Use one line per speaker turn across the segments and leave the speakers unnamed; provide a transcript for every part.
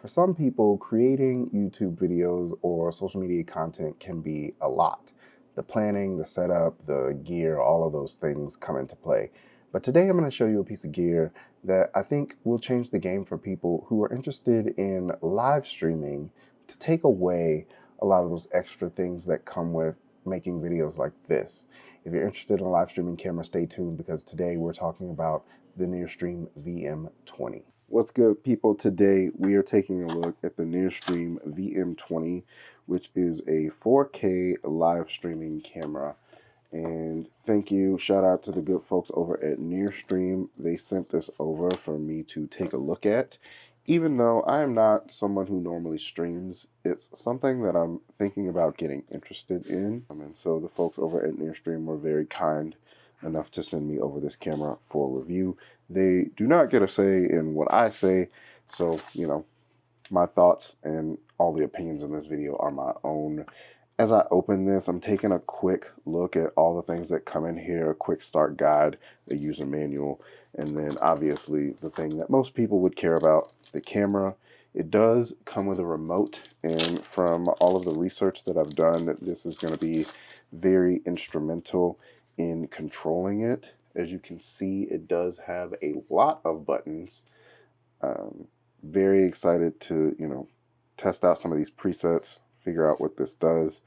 For some people, creating YouTube videos or social media content can be a lot. The planning, the setup, the gear, all of those things come into play. But today I'm going to show you a piece of gear that I think will change the game for people who are interested in live streaming to take away a lot of those extra things that come with making videos like this. If you're interested in a live streaming camera, stay tuned because today we're talking about the Nearstream VM20. What's good, people? Today we are taking a look at the Nearstream VM20, which is a 4K live streaming camera. And thank you, shout out to the good folks over at Nearstream. They sent this over for me to take a look at. Even though I am not someone who normally streams, it's something that I'm thinking about getting interested in. And so the folks over at Nearstream were very kind enough to send me over this camera for review. They do not get a say in what I say, so, you know, my thoughts and all the opinions in this video are my own. As I open this, I'm taking a quick look at all the things that come in here, a quick start guide, a user manual, and then obviously the thing that most people would care about, the camera. It does come with a remote, and from all of the research that I've done, this is going to be very instrumental in controlling it. As you can see, it does have a lot of buttons. Very excited to, test out some of these presets, figure out what this does.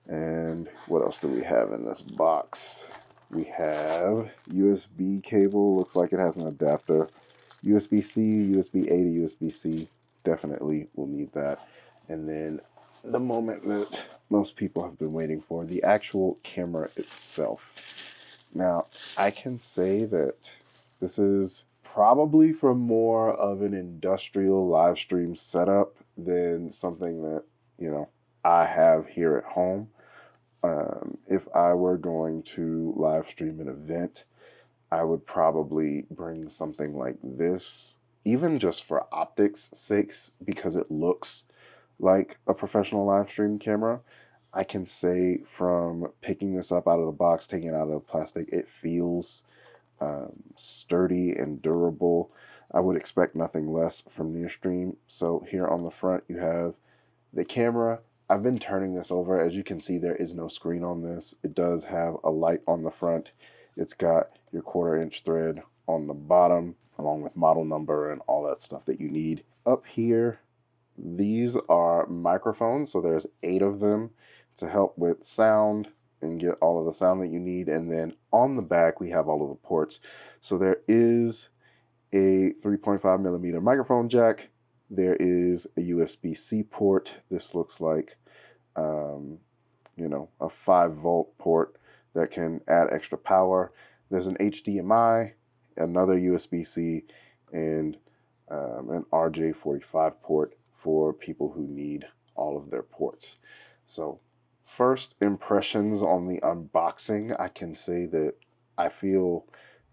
And what else do we have in this box? We have USB cable, looks like it has an adapter. USB-C, USB-A to USB-C, definitely will need that. And then the moment that most people have been waiting for, the actual camera itself. Now, I can say that this is probably for more of an industrial live stream setup than something that, I have here at home. If I were going to live stream an event, I would probably bring something like this, even just for optics sakes, because it looks like a professional live stream camera. I can say from picking this up out of the box, taking it out of the plastic, it feels sturdy and durable. I would expect nothing less from Nearstream. So here on the front, you have the camera. I've been turning this over. As you can see, there is no screen on this. It does have a light on the front. It's got your 1/4-inch thread on the bottom, along with model number and all that stuff that you need. Up here, these are microphones, so there's 8 of them to help with sound and get all of the sound that you need. And then on the back, we have all of the ports. So there is a 3.5 millimeter microphone jack. There is a USB-C port. This looks like, a 5-volt port that can add extra power. There's an HDMI, another USB-C, and an RJ45 port for people who need all of their ports. So first impressions on the unboxing, I can say that I feel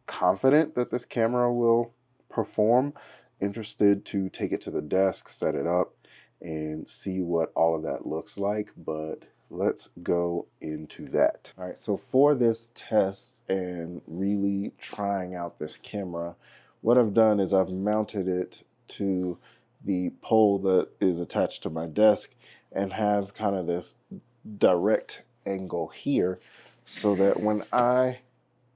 confident that this camera will perform. Interested to take it to the desk, set it up, and see what all of that looks like, but let's go into that. All right, so for this test and really trying out this camera, what I've done is I've mounted it to the pole that is attached to my desk and have kind of this direct angle here so that when I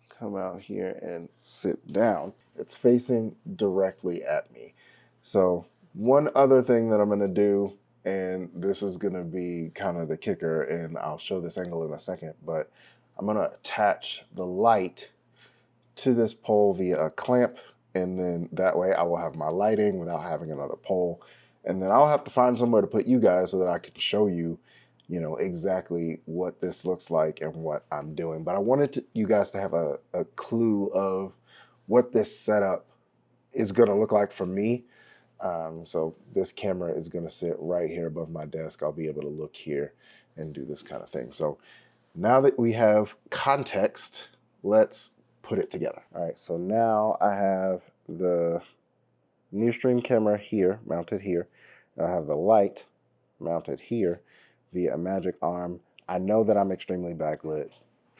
come out here and sit down, it's facing directly at me. So one other thing that I'm going to do, and this is going to be kind of the kicker, and I'll show this angle in a second, but I'm going to attach the light to this pole via a clamp, and then that way I will have my lighting without having another pole. And then I'll have to find somewhere to put you guys so that I can show you, exactly what this looks like and what I'm doing. But I wanted you guys to have a clue of what this setup is going to look like for me. So this camera is going to sit right here above my desk. I'll be able to look here and do this kind of thing. So now that we have context, let's put it together. All right, so now I have the Nearstream camera here, mounted here. I have the light mounted here via a magic arm. I know that I'm extremely backlit,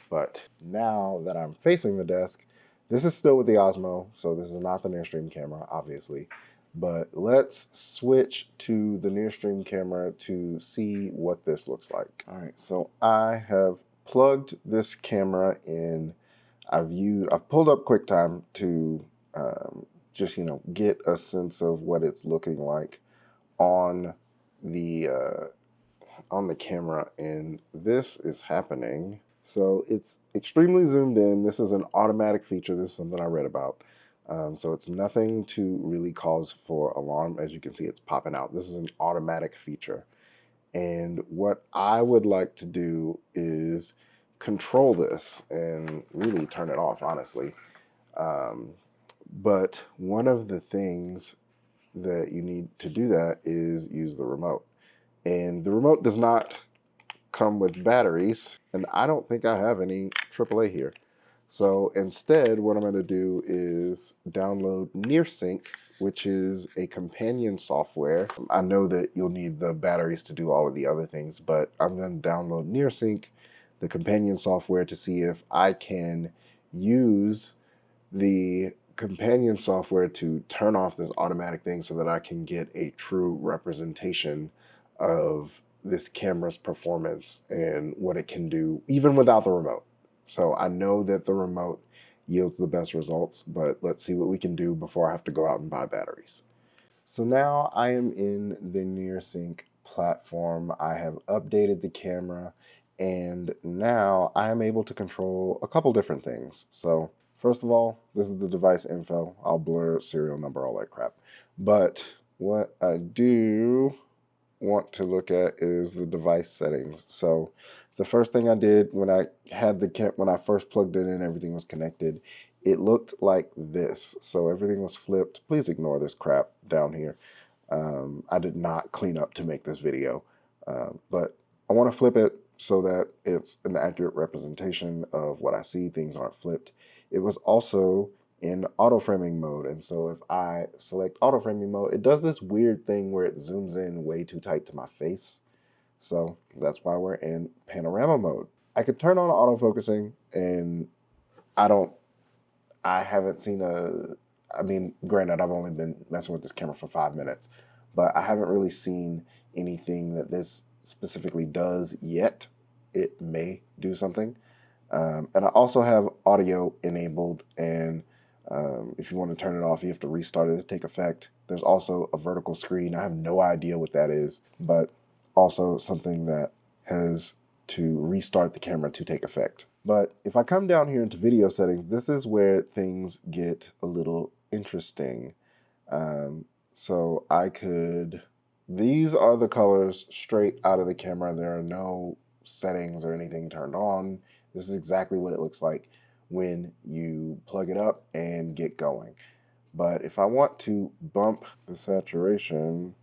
but now that I'm facing the desk, this is still with the Osmo, so this is not the Nearstream camera, obviously. But let's switch to the Nearstream camera to see what this looks like. All right, so I have plugged this camera in. I've pulled up QuickTime to just get a sense of what it's looking like on the camera, and this is happening. So it's extremely zoomed in. This is an automatic feature. This is something I read about. So it's nothing to really cause for alarm. As you can see, it's popping out. This is an automatic feature. And what I would like to do is control this and really turn it off, honestly. But one of the things that you need to do that is use the remote. And the remote does not come with batteries, and I don't think I have any AAA here. So instead, what I'm going to do is download NearSync, which is a companion software. I know that you'll need the batteries to do all of the other things, but I'm going to download NearSync, the companion software, to see if I can use the companion software to turn off this automatic thing so that I can get a true representation of this camera's performance and what it can do even without the remote. So I know that the remote yields the best results, but let's see what we can do before I have to go out and buy batteries. So now I am in the NearSync platform. I have updated the camera, and now I am able to control a couple different things. So first of all, this is the device info. I'll blur serial number, all that crap. But what I do want to look at is the device settings. So the first thing I did when I had when I first plugged it in, everything was connected. It looked like this. So everything was flipped. Please ignore this crap down here. I did not clean up to make this video, but I want to flip it so that it's an accurate representation of what I see. Things aren't flipped. It was also in auto framing mode, and so if I select auto framing mode, it does this weird thing where it zooms in way too tight to my face. So that's why we're in panorama mode. I could turn on autofocusing, and I haven't seen I mean, granted, I've only been messing with this camera for 5 minutes, but I haven't really seen anything that this specifically does yet. It may do something. And I also have audio enabled, and if you want to turn it off, you have to restart it to take effect. There's also a vertical screen. I have no idea what that is, but also something that has to restart the camera to take effect. But if I come down here into video settings, this is where things get a little interesting. So these are the colors straight out of the camera. There are no settings or anything turned on. This is exactly what it looks like when you plug it up and get going. But if I want to bump the saturation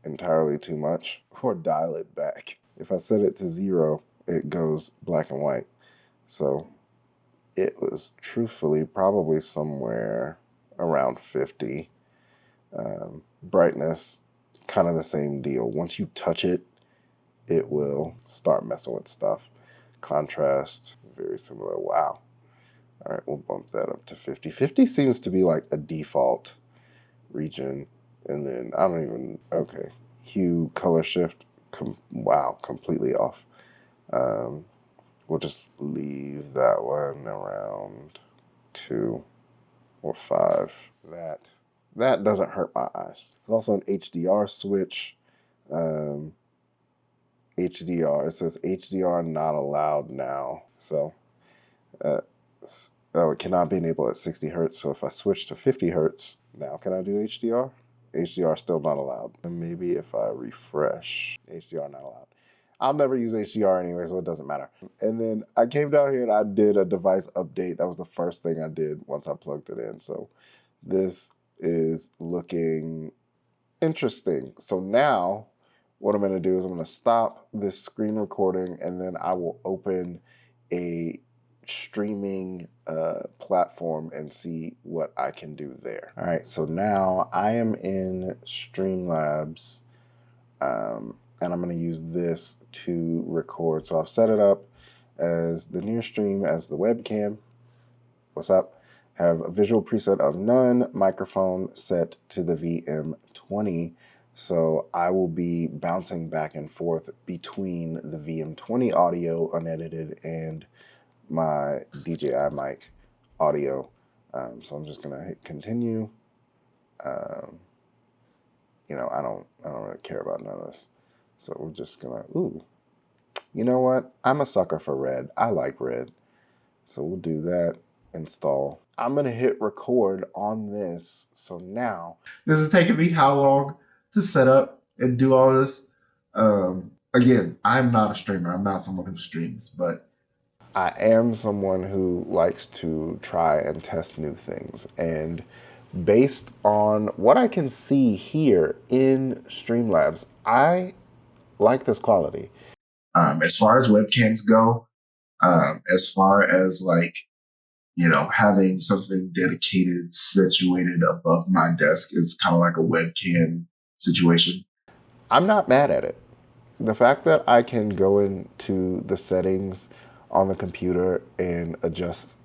entirely too much or dial it back, if I set it to 0, it goes black and white. So it was truthfully probably somewhere around 50. Brightness, kind of the same deal. Once you touch it, it will start messing with stuff. Contrast, very similar. Wow. All right, we'll bump that up to 50. 50 seems to be like a default region. And then I don't even, okay. Hue, color shift, wow, completely off. We'll just leave that one around 2 or 5. That doesn't hurt my eyes. There's also an HDR switch. HDR, it says HDR not allowed now. So, it cannot be enabled at 60 hertz. So if I switch to 50 hertz, now can I do HDR? HDR still not allowed. And maybe if I refresh, HDR not allowed. I'll never use HDR anyway, so it doesn't matter. And then I came down here and I did a device update. That was the first thing I did once I plugged it in. So this is looking interesting. So now what I'm going to do is I'm going to stop this screen recording, and then I will open a streaming platform and see what I can do there. All right, so now I am in Streamlabs, and I'm going to use this to record. So I've set it up as the Nearstream as the webcam. What's up? Have a visual preset of none, microphone set to the VM20. So I will be bouncing back and forth between the VM20 audio unedited and my DJI mic audio. So I'm just gonna hit continue. Um, I don't really care about none of this. So we're just gonna, ooh, you know what? I'm a sucker for red. I like red. So we'll do that, install. I'm gonna hit record on this. So now, this is taking me how long to set up and do all this? Again, I'm not a streamer. I'm not someone who streams, but I am someone who likes to try and test new things. And based on what I can see here in Streamlabs, I like this quality. As far as webcams go, as far as having something dedicated situated above my desk is kind of like a webcam situation. I'm not mad at it. The fact that I can go into the settings on the computer and adjust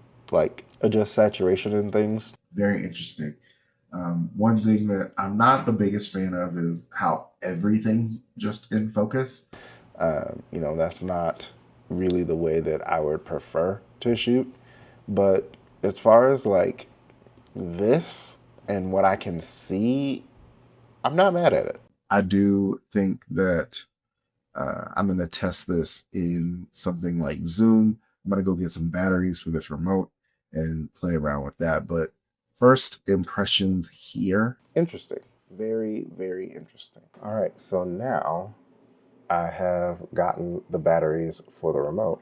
saturation and things, very interesting. One thing that I'm not the biggest fan of is how everything's just in focus. That's not really the way that I would prefer to shoot. But as far as this and what I can see, I'm not mad at it. I do think that I'm going to test this in something like Zoom. I'm going to go get some batteries for this remote and play around with that. But first impressions here. Interesting. Very, very interesting. All right. So now I have gotten the batteries for the remote,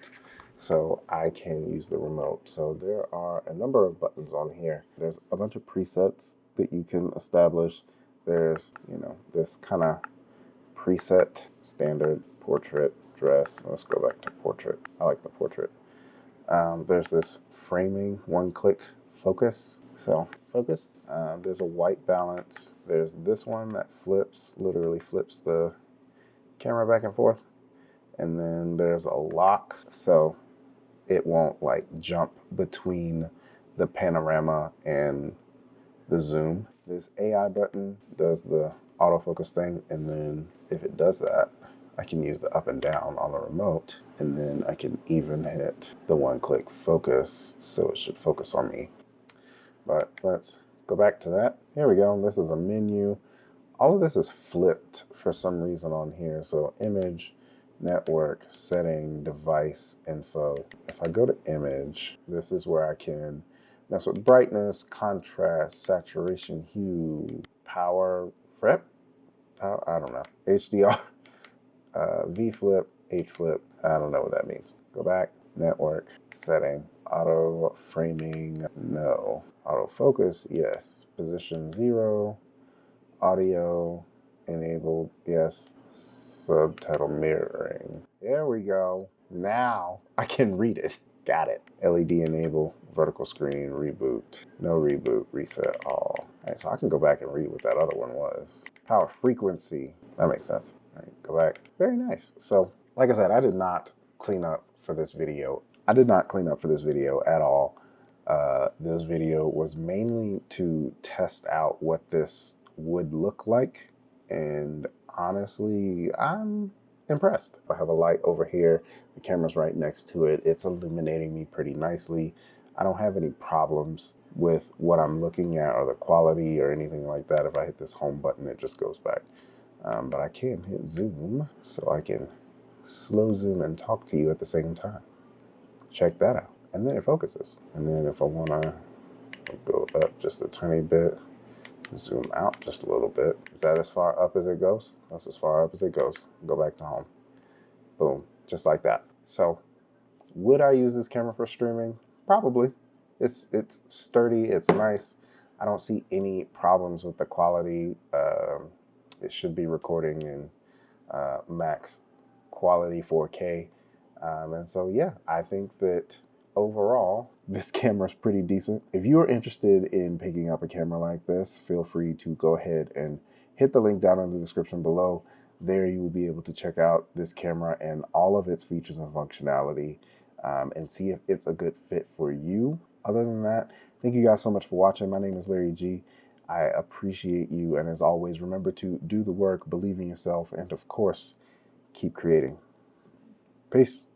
so I can use the remote. So there are a number of buttons on here. There's a bunch of presets that you can establish. There's, this kind of preset, standard, portrait, dress. Let's go back to portrait. I like the portrait. There's this framing, one-click focus. So focus. There's a white balance. There's this one that literally flips the camera back and forth. And then there's a lock, so it won't jump between the panorama and the zoom. This AI button does the autofocus thing, and then if it does that, I can use the up and down on the remote, and then I can even hit the one-click focus, so it should focus on me. But let's go back to that. Here we go. This is a menu. All of this is flipped for some reason on here. So image, network, setting, device, info. If I go to image, this is where I can mess with brightness, contrast, saturation, hue, power, I don't know, HDR, V flip, H flip. I don't know what that means. Go back, network, setting, auto framing, no. Autofocus, yes. Position 0. Audio enabled, yes. Subtitle mirroring. There we go. Now I can read it. Got it. LED enable, vertical screen, reboot. No reboot, reset all. All right, so I can go back and read what that other one was. Power frequency. That makes sense. All right, go back. Very nice. So, like I said, I did not clean up for this video. I did not clean up for this video at all. This video was mainly to test out what this would look like, and honestly, I'm impressed. I have a light over here, the camera's right next to it, it's illuminating me pretty nicely. I don't have any problems with what I'm looking at or the quality or anything like that. If I hit this home button, it just goes back. But I can hit zoom, so I can slow zoom and talk to you at the same time. Check that out. And then it focuses. And then if I wanna go up just a tiny bit, zoom out just a little bit. Is that as far up as it goes? That's as far up as it goes. Go back to home. Boom, just like that. So would I use this camera for streaming? Probably. It's sturdy, it's nice. I don't see any problems with the quality. It should be recording in max quality 4K. And so, yeah, I think that overall, this camera is pretty decent. If you're interested in picking up a camera like this, feel free to go ahead and hit the link down in the description below. There you will be able to check out this camera and all of its features and functionality and see if it's a good fit for you. Other than that, Thank you guys so much for watching. My name is Larry G. I appreciate you, and as always, remember to do the work, believe in yourself, and of course, keep creating. Peace.